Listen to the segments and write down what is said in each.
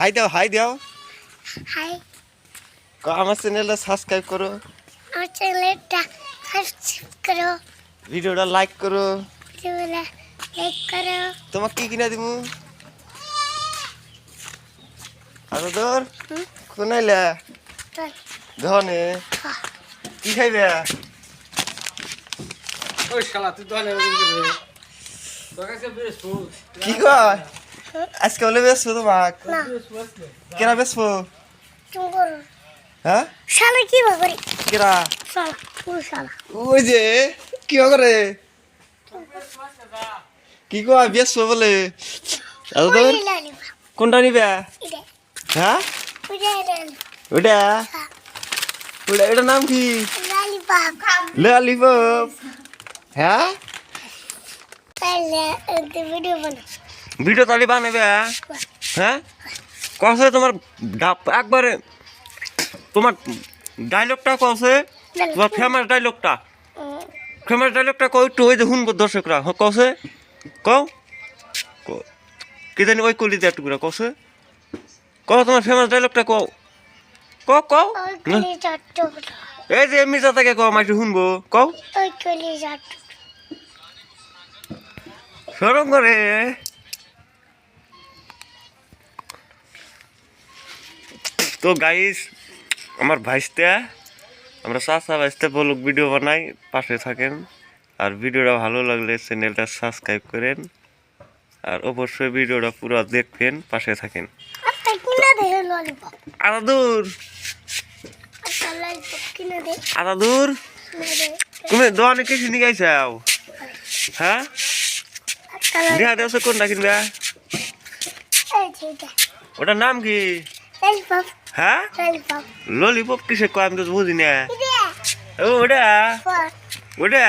High দাও high আমার চ্যানেলটা সাবস্ক্রাইব করো আমার চ্যানেলটা সাবস্ক্রাইব করো ভিডিওটা লাইক করো ভিডিওটা লাইক করো তোমাকে কি কিনা দিমু আর তোর কোনাইলা চল ধনে কি খাইবে ওই শালা তুই দোকানে তোর কাছে বেসবো কি কয় আজকে বলে বেসবো তোমাক না কেনা বেসবো তুমি করো হ্যাঁ শালা কি করে কেনা শালা পুরো শালা ওই যে কি করে কি কয় বেসবো বলে আর তোর ওই লালি কোনটা নিবে এটা হ্যাঁ ওটা ওটা ওটা এটার নাম কি লালি বাপ ললিপপ হ্যাঁ তাহলে ভিডিও বানা ভিডিও তাহলে বানাবে হ্যাঁ কসে তোমার একবারে তোমার ডায়লগটা কসে তোমার ফেমাস ডায়লগটা কও একটু ওই যে শুনবো দর্শকরা কসে কও কি জানি ওই কলি দেয় টুকরা কসে কও তোমার ফেমাস ডায়লগটা কও কও ওই কলি চাট্টো এই যে এমনি যা থাকে কও মাইটু শুনবো কও ওই কলি চাট্টো সরম করে তো গাইস আমার ভাইস্তে আমরা চাচা ভাইস্তে বলুক ভিডিও বানাই পাশে থাকেন আর ভিডিওটা ভালো লাগলে চ্যানেলটা সাবস্ক্রাইব করেন আর অবশ্যই ভিডিওটা পুরো দেখবেন পাশে থাকেন আচ্ছা কিনা দে ললিপপ আদাদুর আচ্ছা ললিপপ কিনা দে আদাদুর তুমি দোকানে কিছু নিয়ে গাইছাও হ্যাঁ আচ্ছা দেখা দেওয়া কোনটা কিনবে এই যে ওটার নাম কি ললিপপ হ্যাঁ ললিপপ ললিপপ কিসে কয় আমি তো বুঝি না দে ও ওটা ফর ওটা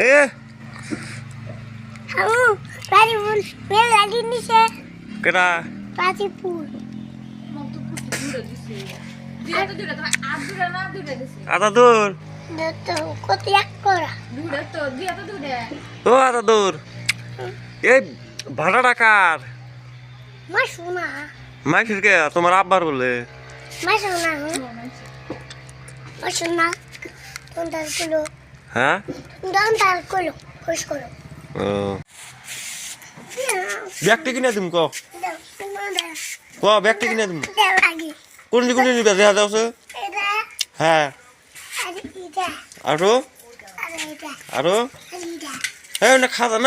এ হাউ বাড়ি ফুল মেল লাগি নিছে কেটা পাতি ফুল আদাদুর তো কত এক করা ও আদাদুর এই ভাড়া টাকার মা শোনা মাইকের কে তোমার আব্বার বলে মা শোনা মা শোনা তোমরা গুলো হ্যাঁ তোমরা গুলো খুশ করো ও ব্যাগটি কিনে দিম ক ব্যাগটি কিনে দিম কোন দিকে নিবে দেখা যাও এটা হ্যাঁ আর এটা আরো আর এটা আরো আর এটা এই না খাদা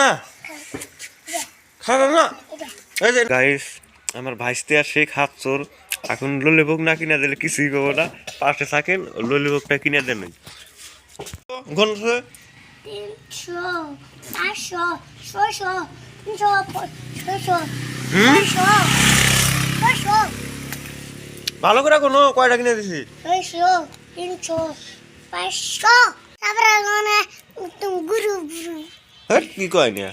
না এই যে গাইস আমার ভাইস্তে আর সেই খাত চোর এখন ললিপপ না কিনে দিলে কিছুই পাবো না পাশে থাকেন ললিপপটা কিনে দেন ঘন্টা 300 400 500 600 হুম 700 ভালো করে কোনো কয়টা কিনে দিছি 600 300 500 তারপরে মানে তুমি গুরু হ্যাঁ কি কয় না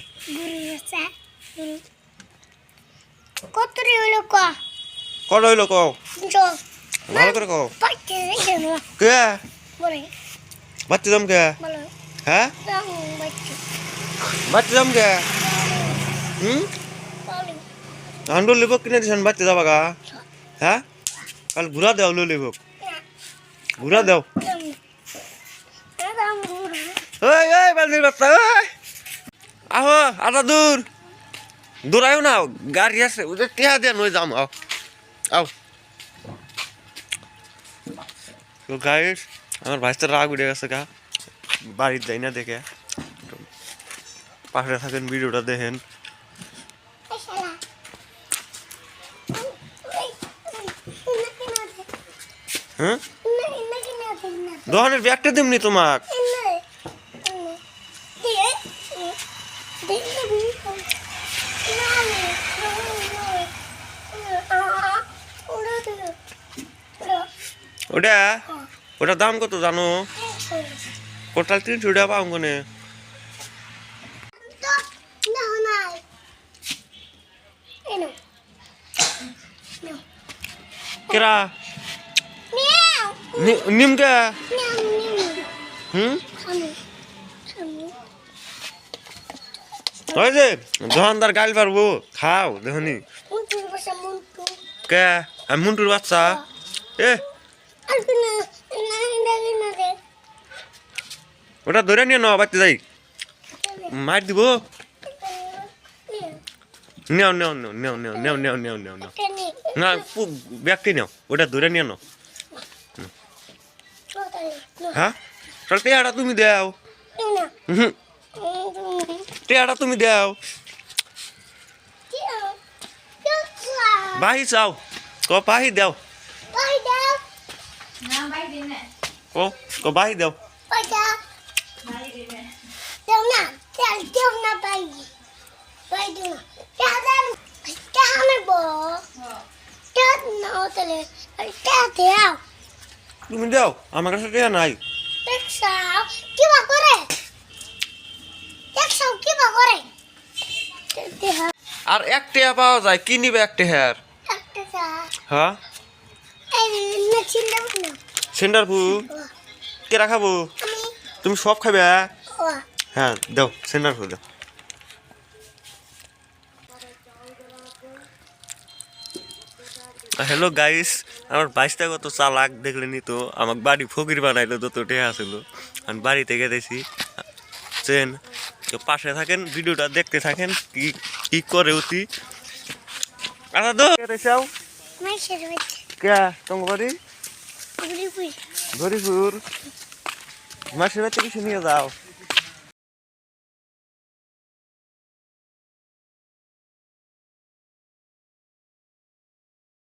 আছে গুরু কত রে হলো ক কত হইলো কও 300 ভালো করে কও পাইতে কেন কে বলে বাচ্চা দাম কে বলো হ্যাঁ দাম বাচ্চা বাচ্চা দাম কে হুম বলো হান্ডো লিপক কিনে দিছেন বাচ্চা যাবা গা হ্যাঁ কাল ঘুরা দেও ললিপপ ঘুরা দেও দাম গুরু ওই ওই বালদির বাচ্চা ওই আহো আদা দূর আয়ো না গাড়ি আছে ওদের টিহা দিয়ে নই যাম আও আও তো গাইস আমার ভাইস্তার রাগ উঠে গেছে গা বাড়ির যাই না দেখে পাশে থাকেন ভিডিওটা দেখেন হ্যাঁ দোকানের ব্যাগটা দিমনি তোমাক ওটা ওটার দাম কত জানো টোটাল 300 টাকা পাও কোনে কেরা নিমকে হুম ওই যে দোকানদার গাল পারবো খাও দেখনি Mungkin pasal muntu. কে আমি মুন্টুর বাচ্চা এ Aku nak deh. ওটা ধরে নিয়ে নাও বাচ্চা যাই মার দিব নেও নেও নেও নেও নেও নেও নেও নেও নেও নেও Kani. না ব্যক্তি নেও ওটা ধরে নিয়ে নাও Oh tadi. No. হ্যাঁ তাহলে টেয়াটা তুমি দাও Ini. হুম টেয়াটা তুমি দাও Dia. Dia. বাহি চাও ক বাহি দাও Bye dah. ক বাহি দাও Bye dah. Dia nak. Dia nak bye. Bye dah. Dia dah. Dia hamil bo. Dia nak tadi. Dia. তুমি দাও আমার কাছে টেয়া নাই Teksau, kiba kore? Teksau kiba kore? Teha, আর এক টেয়া পাওয়া যায় কি নিবে এক টেহার takta sa. হ্যাঁ Na cinta na. সেন্টার ফু কে রাখাবো Ami, তুমি সব খাবে wa. হ্যাঁ দাও সেন্টার ফু দাও হ্যালো গাইস আমার বাইশটা কত চালাক দেখলেনি তো আমাকে বাড়ি ফকির বানাইলো যত টেহা ছিল আমি বাড়ি থেকে দেখছি চেন তো পাশে থাকেন ভিডিওটা দেখতে থাকেন কি কি করে অতি আচ্ছা তো চাও Mai sherbet. কে তোমার বাড়ি Buri buri. গরিপুর মাসের বাচ্চা কিছু নিয়ে যাও